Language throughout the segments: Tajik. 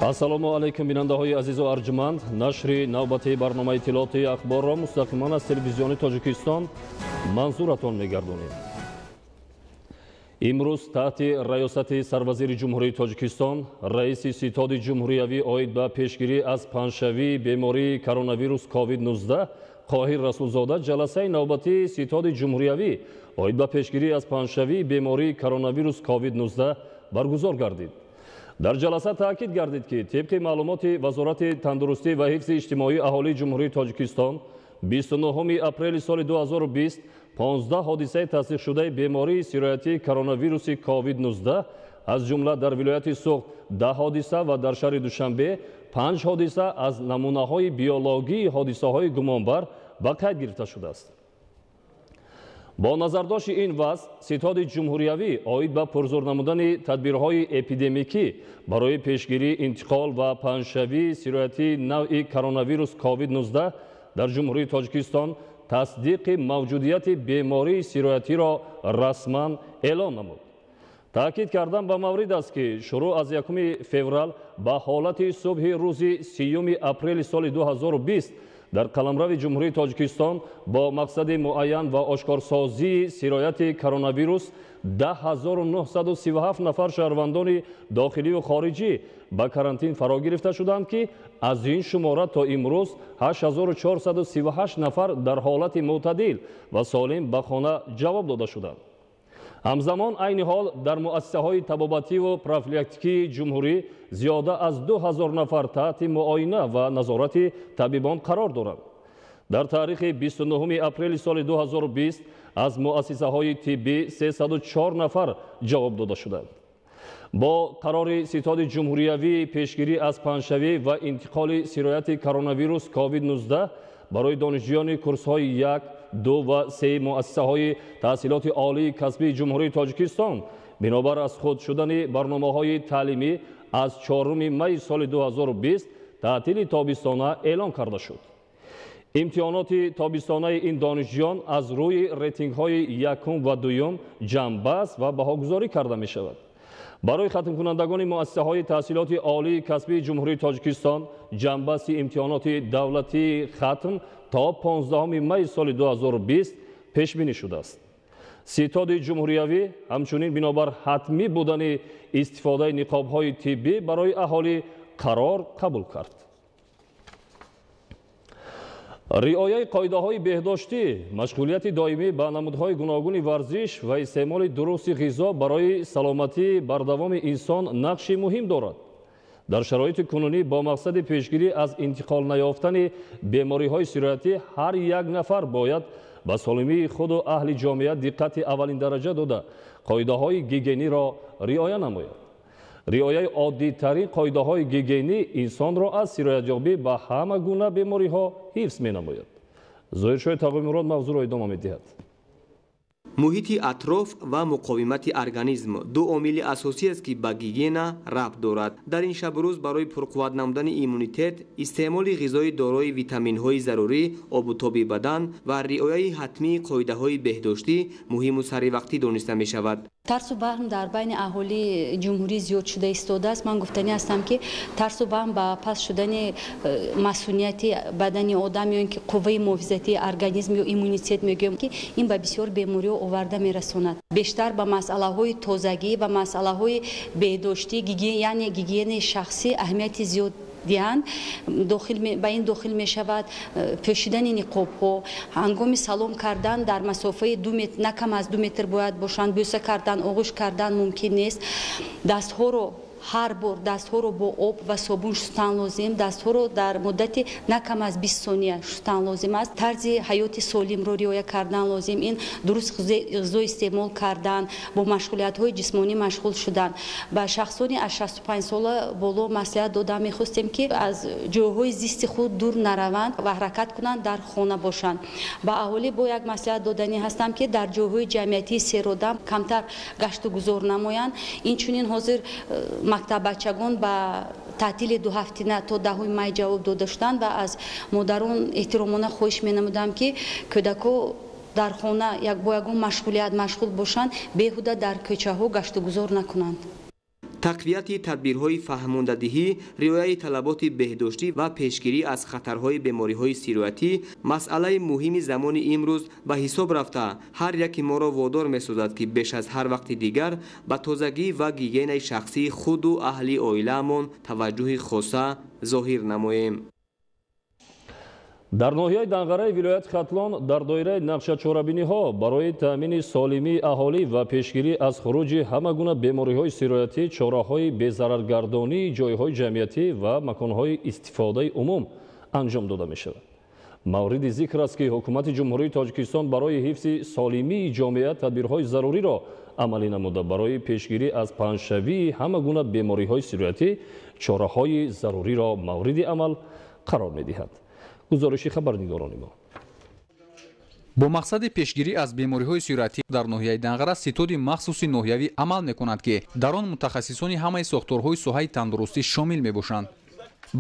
Ассалому алейкум бинандаҳои азизу арҷманд. Нашри навбати барномаи иттилооти ахборро мустақиман аз телевизиони Тоҷикистон манзуратон мегардонем. имрӯз таҳти раёсати сарвазири ҷумҳурии Тоҷикистон раиси ситоди ҷумҳуриявӣ оид ба пешгирӣ аз панҷшавии бемории коронавирус COVID-19 Қоҳир Расулзода ҷаласаи навбатии ситоди ҷумҳуриявӣ оид ба пешгирӣ аз панҷшавии бемории коронавирус COVID-19 баргузор гардид. дар ҷаласа таъкид гардид ки тибқи маълумоти Вазорати тандурустӣ ва ҳифзи иҷтимоии аҳолии ҷумҳурии Тоҷикистон 29 апрели соли 2020 15 ҳодисаи тасдиқшудаи бемории сироятии коронавируси COVID-19 аз ҷумла дар вилояти Суғд 10 ҳодиса ва дар шаҳри Душанбе 5 ҳодиса аз намунаҳои биологии ҳодисаҳои гумонбар ба қайд гирифта шудааст. бо назардошти ин вазъ ситоди ҷумҳуриявӣ оид ба пурзур намудани тадбирҳои эпидемикӣ барои пешгирии интиқол ва панҷшавии сироятии навъи коронавирус COVID-19 дар ҷумҳурии Тоҷикистон тасдиқи мавҷудияти бемории сироятиро расман эълон намуд. таъкид кардан ба маврид аст ки шурӯъ аз 1 феврал ба ҳолати субҳи рӯзи 3 апрели соли 2020 дар қаламрави ҷумҳурии Тоҷикистон бо мақсади муайян ва ошкорсозии сирояти коронавирус 10937 нафар шаҳрвандони дохиливу хориҷӣ ба карантин фаро гирифта шуданд ки аз ин шумора то имрӯз 8438 нафар дар ҳолати мӯътадил ва солим ба хона ҷавоб дода шуданд. ҳамзамон айни ҳол дар муассисаҳои табобативу профилактикии ҷумҳурӣ зиёда аз 2000 нафар таҳти муоина ва назорати табибон қарор доранд. дар таърихи 29 апрели соли 2020 аз муассисаҳои тиббӣ 304 нафар ҷавоб дода шуданд. бо қарори ситоди ҷумҳуриявии пешгирӣ аз панҷшавӣ ва интиқоли сирояти коронавирус COVID-19 барои донишҷӯёни курсҳои 1, 2 ва 3 муассисаҳои таҳсилоти олии касбии ҷумҳурии Тоҷикистон бинобар аз худ шудани барномаҳои таълимӣ аз 4 майи соли 2020 таътили тобистона эълон карда шуд. имтиҳоноти тобистонаи ин донишҷӯён аз рӯи рейтингҳои 1 ва 2 ҷамъбаст ва баҳогузорӣ карда мешавад. барои хатмкунандагони муассисаҳои таҳсилоти олии касбии ҷумҳурии Тоҷикистон ҷамъбасти имтиҳоноти давлатии хатм то 15 майи соли 2020 пешбинӣ шудааст. ситоди ҷумҳуриявӣ ҳамчунин бинобар ҳатмӣ будани истифодаи ниқобҳои тиббӣ барои аҳолӣ қарор қабул кард. риояи қоидаҳои беҳдоштӣ, машғулияти доимӣ ба намудҳои гуногуни варзиш ва истеъмоли дурусти ғизо барои саломатии бардавоми инсон нақши муҳим дорад. дар шароити кунунӣ бо мақсади пешгирӣ аз интиқол наёфтани бемориҳои сироятӣ ҳар як нафар бояд ба солимии худу аҳли ҷомеа диққати аввалин дараҷа дода қоидаҳои гигиениро риоя намояд. риояи оддитарин қоидаҳои гигиенӣ инсонро аз сироятёбӣ ба ҳама гуна бемориҳо ҳифз менамояд. зоҳиршоҳи тағоимурод мавзӯъро идома медиҳад. муҳити атроф ва муқовимати организм ду омили асосиест ки ба гигиена рабт дорад. дар ин шабрӯз барои пурқувват намудани иммунитет истеъмоли ғизои дорои витаминҳои зарурӣ, обутоби бадан ва риояи ҳатмии қоидаҳои беҳдоштӣ муҳиму саривақтӣ дониста мешавад. тарсу ваҳм дар байни аҳолии ҷумҳурӣ зиёд шуда истодааст. ман гуфтанӣ ҳастам ки тарсу ваҳм ба паст шудани масунияти бадани одам ё ин ки қувваи муҳофизатии организм ё иммунитет мегӯем ки ин ба бисёр бемориҳо оварда мерасонад. бештар ба масъалаҳои тозагӣ ва масъалаҳои беҳдоштӣ яъне гигиенаи шахсӣ аҳамияти зиёд диҳанд. ба ин дохил мешавад пӯшидани ниқобҳо, ҳангоми салом кардан дар масофаи 2 метр, на кам аз 2 метр бояд бошанд, бӯса кардан, оғӯш кардан мумкин нест. дастҳоро ҳар бор дастҳоро бо об ва собун шустан лозим. дастҳоро дар муддати на кам аз 20 сония шустан лозим аст. тарзи ҳаёти солимро риоя кардан лозим. ин дуруст ғизо истеъмол кардан, бо машғулиятҳои ҷисмонӣ машғул шудан. ба шахсони аз 65 сола боло маслиҳат дода мехостем ки аз ҷойҳои зисти худ дур нараванд ва ҳаракат кунанд, дар хона бошанд. ба аҳолӣ бо як маслиҳат доданӣ ҳастам ки дар ҷойҳои ҷамъиятии серодам камтар гашту гузор намоянд. инчунин ҳозир мактаббачагон ба таътили 2 ҳафтина то 10 май ҷавоб дода шуданд ва аз модарон эҳтиромона хоҳиш менамудам ки кӯдакҳо дар хона бо ягон машғулият машғул бошанд, беҳуда дар кӯчаҳо гашту гузор накунанд. تقویت تدبیرهای فهماندهی، رعایت طلبات بهداشتی و پیشگیری از خطرهای بیماری‌های سیرویتی مسئله مهم زمان امروز به حساب رفته هر یک ما را وادار می‌سازد که بیش از هر وقت دیگر به تازگی و گیگین شخصی خود و اهل عائله‌مان توجه خاصه ظاهر نماییم. дар ноҳияи данғараи вилояти хатлон дар доираи нақшачорабиниҳо барои таъмини солимии аҳолӣ ва пешгирӣ аз хуруҷи ҳама гуна бемориҳои сироятӣ чораҳои безараргардонии ҷойҳои ҷамъиятӣ ва маконҳои истифодаи умум анҷом дода мешавад. мавриди зикр аст ки ҳукумати ҷумҳурии тоҷикистон барои ҳифзи солимии ҷомеа тадбирҳои заруриро амалӣ намуда барои пешгирӣ аз паҳншавии ҳама гуна бемориҳои сироятӣ чораҳои заруриро мавриди амал қарор медиҳад. гузориши хабарнигорони мо. бо мақсади пешгирӣ аз бемориҳои сироятӣ дар ноҳияи данғара ситоди махсуси ноҳиявӣ амал мекунад ки дар он мутахассисони ҳамаи сохторҳои соҳаи тандурустӣ шомил мебошанд.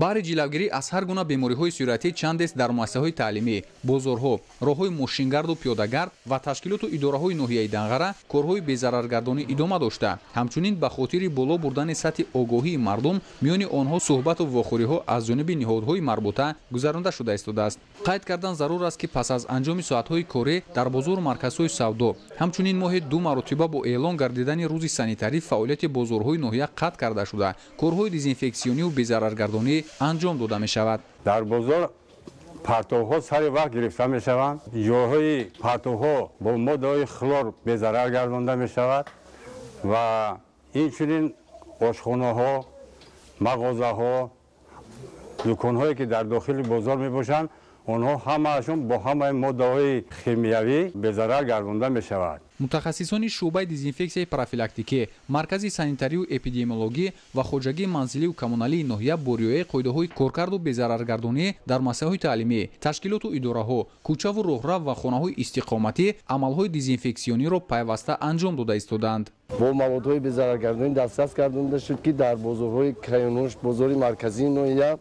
баҳри ҷилавгирӣ аз ҳар гуна бемориҳои сироятӣ чандест дар муассисаҳои таълимӣ, бозорҳо, роҳҳои мошингарду пиёдагард ва ташкилоту идораҳои ноҳияи данғара корҳои безараргардонӣ идома дошта, ҳамчунин ба хотири боло бурдани сатҳи огоҳии мардум миёни онҳо суҳбату вохӯриҳо аз ҷониби ниҳодҳои марбута гузаронида шуда истодааст. қайд кардан зарур аст ки пас аз анҷоми соатҳои корӣ дар бозору марказҳои савдо, ҳамчунин моҳе 2 маротиба бо эълон гардидани рӯзи санитарӣ фаъолияти бозорҳои ноҳия қатъ карда шуда, корҳои дезинфексиониву безараргардонӣ анҷом дода мешавад. дар бозор партовҳо сари вақт гирифта мешаванд, ҷойҳои партовҳо бо моддаҳои хлор безарар гардонда мешавад ва инчунин ошхонаҳо, мағозаҳо, дуконҳое ки дар дохили бозор мебошанд, онҳо ҳамаашон бо ҳамаи моддаҳои химиявӣ безарар гардонда мешавад. мутахассисони шуъбаи дезинфексияи профилактикӣ, маркази санитарию эпидемиологӣ ва хоҷагии манзилию коммуналии ноҳия бо риояи қоидаҳои коркарду безараргардонӣ дар масъалаҳои таълимӣ, ташкилоту идораҳо, кӯчаву роҳрав ва хонаҳои истиқоматӣ амалҳои дезинфексиониро пайваста анҷом дода истодаанд. бо маводҳои безараргардонӣ дастрас гардонида шуд ки дар бозорҳои крайонош, бозори марказии ноҳия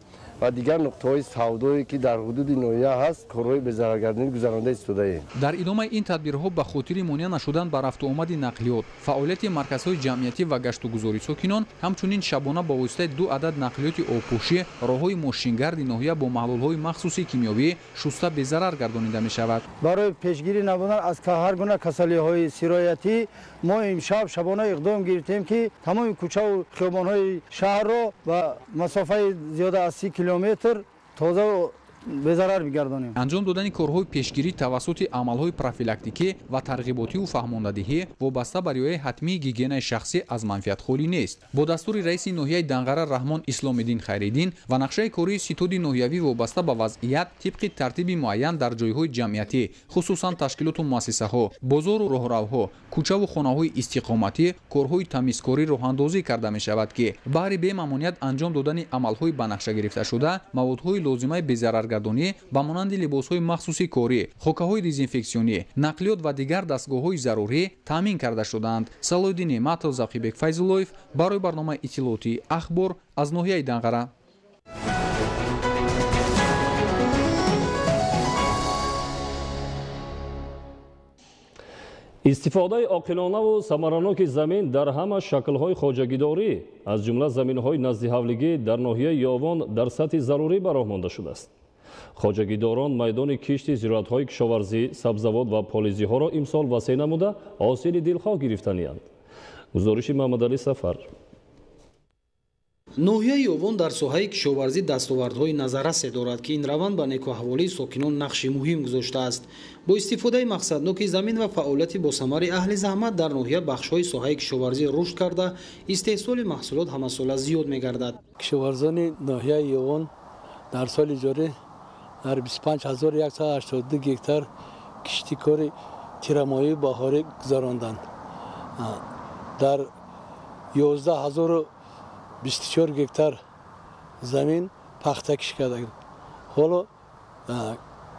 ва дигар нуқтаҳои савдое ки дар ҳудуди ноҳия ҳаст корҳои безараргардонӣ гузаронида истодаем. дар идомаи ин тадбирҳо ба хотири монеа нашудан ба рафту омади нақлиёт, фаъолияти марказҳои ҷамъиятӣ ва гаштугузори сокинон, ҳамчунин шабона ба воситаи 2 адад нақлиёти обпӯшӣ роҳҳои мошингарди ноҳия бо маҳлулҳои махсуси кимиёвӣ шуста безарар гардонида мешавад. барои пешгирӣ набудан аз ҳар гуна касалиҳои сироятӣ мо имшаб шабона иқдом гирифтем ки тамоми кӯчаву хиёбонҳои шаҳрро ба масофаи зиёда аз 30 километр тоза безарар бигардонем. анҷом додани корҳои пешгирӣ тавассути амалҳои профилактикӣ ва тарғиботиву фаҳмондадиҳӣ вобаста ба риояи ҳатмии гигиенаи шахсӣ аз манфиат холӣ нест. бо дастури раиси ноҳияи данғара раҳмон исломиддин хайриддин ва нақшаи кории ситоди ноҳиявӣ вобаста ба вазъият тибқи тартиби муайян дар ҷойҳои ҷамъиятӣ, хусусан ташкилоту муассисаҳо, бозору роҳравҳо, кӯчаву хонаҳои истиқоматӣ корҳои тамизкорӣ роҳандозӣ карда мешавад ки баҳри бемамоният анҷом додани амалҳои ба нақша гирифташуда маводҳои лозимаи безараргардонӣ ба монанди либосҳои махсуси корӣ, хокаҳои дезинфексионӣ, нақлиёт ва дигар дастгоҳҳои зарурӣ таъмин карда шуданд. Салоҳиддин Неъматов, Завқибек Файзуллоев барои барномаи иттилоотии ахбор аз ноҳияи Данғара. истифодаи оқилонаву самараноки замин дар ҳама шаклҳои хоҷагидорӣ аз ҷумла заминҳои назди ҳавлигӣ дар ноҳияи Ёвон дар сатҳи зарурӣ ба роҳ монда шудааст. хоҷагидорон майдони кишти зироатҳои кишоварзӣ, сабзавот ва полизиҳоро имсол васеъ намуда ҳосили дилхоҳ гирифтаниянд. гузориши Маҳмадалӣ Сафар. ноҳияи Ёвон дар соҳаи кишоварзӣ дастовардҳои назаррасе дорад ки ин раванд ба некуаҳволии сокинон нақши муҳим гузоштааст. бо истифодаи мақсадноки замин ва фаъолияти босамари аҳли заҳмат дар ноҳия бахшҳои соҳаи кишоварзӣ рушд карда истеҳсоли маҳсулот ҳамасола зиёд мегардад. кишоварзони ноҳияи Ёвон дар соли ҷорӣ дар 25182 гектар киштикори тирамоҳии баҳорӣ гузаронданд. дар 11024 гектар замин пахта киш карда. ҳоло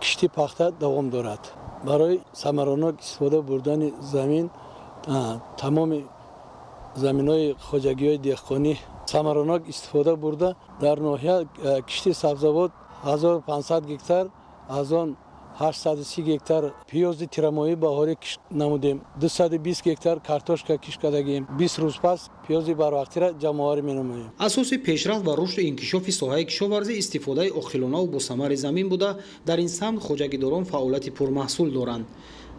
кишти пахта давом дорад. барои самаронок истифода бурдани замин тамоми заминҳои хоҷагиҳои деҳқонӣ самаронок истифода бурда дар ноҳия кишти сабзавот 1500 гектар аз он 830 гектар пиёзи тирамоӣ баҳорӣ кишт намудем, 220 гектар картошка кишт кардагим. 20 рӯз пас пиёзи барвақтиро ҷамъоварӣ менамоем. асоси пешрафт ва рушди инкишофи соҳаи кишоварзӣ истифодаи охилонаву босамари замин буда, дар ин самт хоҷагидорон фаъолияти пурмаҳсул доранд.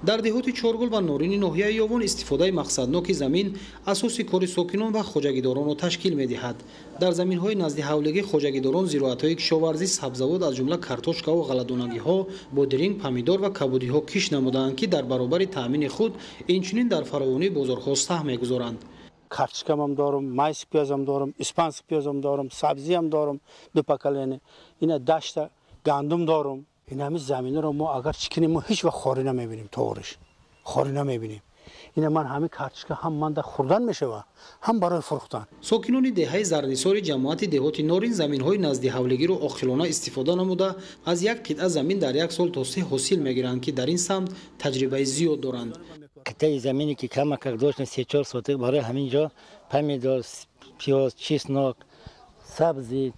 дар деҳоти Чоргул ва Норини ноҳияи Ёвон истифодаи мақсадноки замин асоси кори сокинон ва хоҷагидоронро ташкил медиҳад. дар заминҳои назди ҳавлигӣ хоҷагидорон зироатҳои кишоварзӣ, сабзавот аз ҷумла картошкаву ғалладонагиҳо, бодиринг, помидор ва кабудиҳо кишт намуданд, ки дар баробари таъмини худ инчунин дар фаровонии бозорҳо саҳм мегузоранд. Картошкам дорам, майс пиёзам дорам, испанск пиёзам дорам, сабзиам дорам, ду поколение. Ина дашта гандум дорам. این همه زمینه رو ما اگر چکنیم ما هیچ وقت خاری نمیبینیم، طورش خاری نمیبینیم. این من همه کارتشکا هم من در خوردن میشه و هم برای فروختن. ساکنان دهه زردیساری جماعت دهات نورین زمین‌های نزدی حولگی رو عاقلانه استفاده نموده از یک قطعه زمین در یک سال تا 3 حاصل میگیرند که در این سمت تجربه زیاد دارند. قطعه زمینی که کم داشتن 3-4 سوتک برای همین جا پمیدور، پیاز، چسناک، سبزی،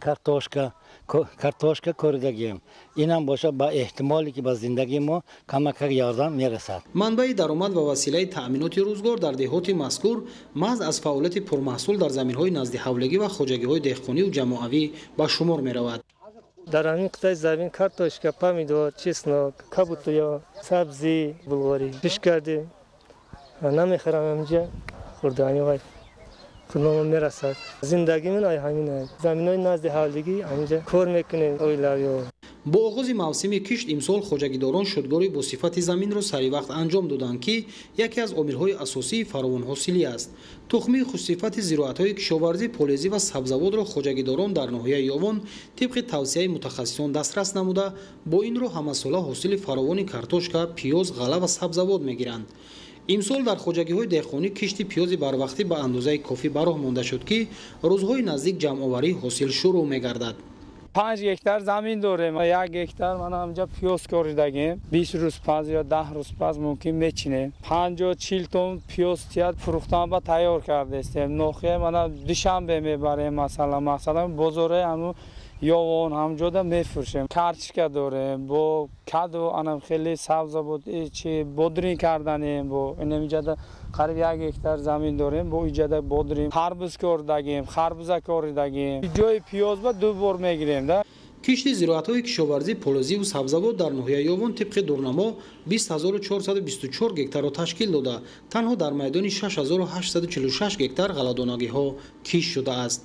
کارتошка коridагим. Инам боша ба эҳтимоле ки ба зиндагии мо камак ярдам мерасад. манбаи даромад ва василаи таъминоти рӯзгор дар деҳоти мазкур маҳз аз фаъолияти пурмаҳсул дар заминҳои назди ҳавлигӣ ва хоҷагиҳои деҳқониву ҷамоавӣ ба шумор меравад. дар ҳамин қитъаи замин картошка, помидор, чеснок, кабутоё, сабзӣ, булғорӣ пиш кардем. намехӯрам ҳамҷа хурдани вай пулмон мерасад. Зиндагимон ай ҳамин аст. Заминои назди ҳавлигӣ ҳамҷа кор мекунем оилавиё. бо оғози мавсими кишт имсол хоҷагидорон шудгори бо сифати заминро саривақт анҷом доданд, ки яке аз омилҳои асосии фаровонҳосилӣ аст. тухмии хушсифати зироатҳои кишоварзӣ, полезӣ ва сабзавотро хоҷагидорон дар ноҳияи Ёвон тибқи тавсияи мутахассисон дастрас намуда, бо ин роҳ ҳамасола ҳосили фаровони картошка, пиёз, ғала ва сабзавот мегиранд. имсол дар хоҷагиҳои деҳқонӣ кишти пиёзи барвақтӣ ба андозаи кофӣ бароҳ монда шуд, ки рӯзҳои наздик ҷамъоварии ҳосил шурӯъ мегардад. 5 гектар замин дорем. 1 гектар ман ҳамҷа пиёз коридагим. 20 рӯз пас ё 10 рӯз пас мумкин мечинем. 50-40 тонн пиёз тият фурӯхтан ба тайёр кардестем. ноҳияи мана душанбе мебарем, масалан бозораи ҳамун Ёвон ҳамҷода мефурӯшем. Картошка дорем, бо каду анам хеле сабзавот чи бодрин карданем, бо инамҷада қариб 1 гектар замин дорем, бо иҷада бодрин ҳарбуз коридагим, харбуза коридагим. ҷои пиёз ба 2 бор мегирем да. кишти зироатҳои кишоварзӣ, полезиву сабзавот дар ноҳияи Ёвон тибқи дурнамо 20424 гектарро ташкил дода, танҳо дар майдони 6846 гектар ғалладонагиҳо кишт шудааст.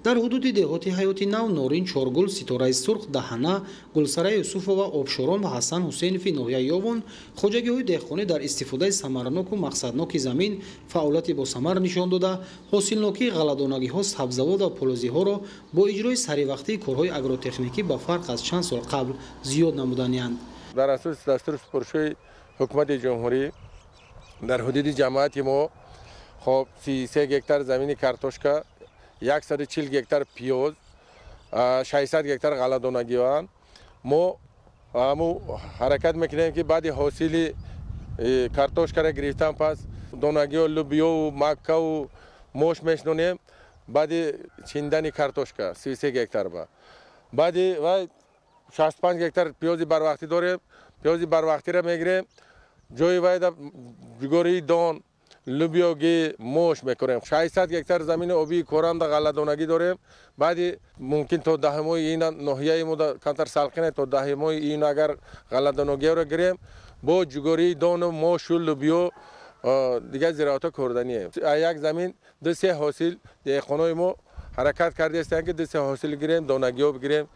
дар ҳудуди деҳоти ҳаёти нав, Норин, Чоргул, Ситораи Сурх, Даҳана, Гулсараи Юсуфова, Обшорон ва Ҳасан Ҳусейнови ноҳияи Ёвон хоҷагиҳои деҳқонӣ дар истифодаи самараноку мақсадноки замин фаъолияти босамар нишон дода, ҳосилнокии ғалладонагиҳо, сабзавот ва полозиҳоро бо иҷрои саривақтии корҳои агротехникӣ ба фарқ аз чанд сол қабл зиёд намуданиянд. дар асоси дастури супоришои ҳукумати ҷумҳурӣ дар ҳудуди ҷамоати мо 33 гектар замини картошка, 140 гектар пиёз, 600 гектар ғалладонагиҳоанд. мо ҳаракат мекунем ки баъди ҳосили картошкаро гирифтан пас донагиҳо, лубиёву маккаву мош мешнонем. баъди чиндани картошка 33 гектар ба баъди вай 65 гектар пиёзи барвақтӣ дорем. пиёзи барвақтиро мегирем, ҷои вайда ҷугории дон, лубиёги мош мекунем. 600 гектар замини обии коранда ғалладонагӣ дорем. баъди мумкин то даҳимои ин ноҳияи мо камтар салқине, то даҳимои ин агар ғалладонагиҳоро гирем, бо ҷугории дону мошу лубиё дигар зироатҳо кордание. як замин 2-3 ҳосил деҳқонои мо ҳаракат кардестанд ки 2-3 ҳосил гирем, донагиҳо бигирем,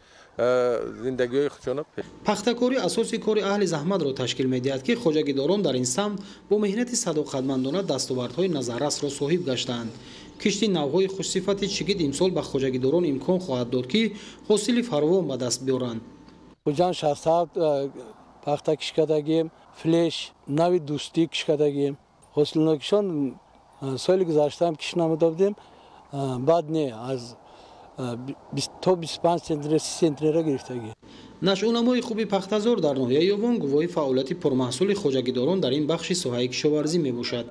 зиндагиҳои худшона. пахтакорӣ асоси кори аҳли заҳматро ташкил медиҳад, ки хоҷагидорон дар ин самт бо меҳнати садоқатмандона дастовардҳои назаррасро соҳиб гаштаанд. кишти навъҳои хушсифати чигит имсол ба хоҷагидорон имкон хоҳад дод, ки ҳосили фаровон ба даст биёранд. ҳуҷан 600 пахта киш кардагим, флеш нави дӯстӣ киш кардагим. ҳосилнокишон соли гузаштаам киш намуда будем, бад не аз то 25 сентнер 30 сентнера гирифтагӣ. нашъунамои хуби пахтазор дар ноҳияи Ёвон гувоҳи фаъолияти пурмаҳсули хоҷагидорон дар ин бахши соҳаи кишоварзӣ мебошад.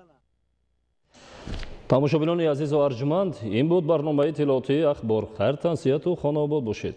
тамошобинони азизу арҷуманд, ин буд барномаи иттилоотии ахбор. хайртан, сиҳату хонобод бошед.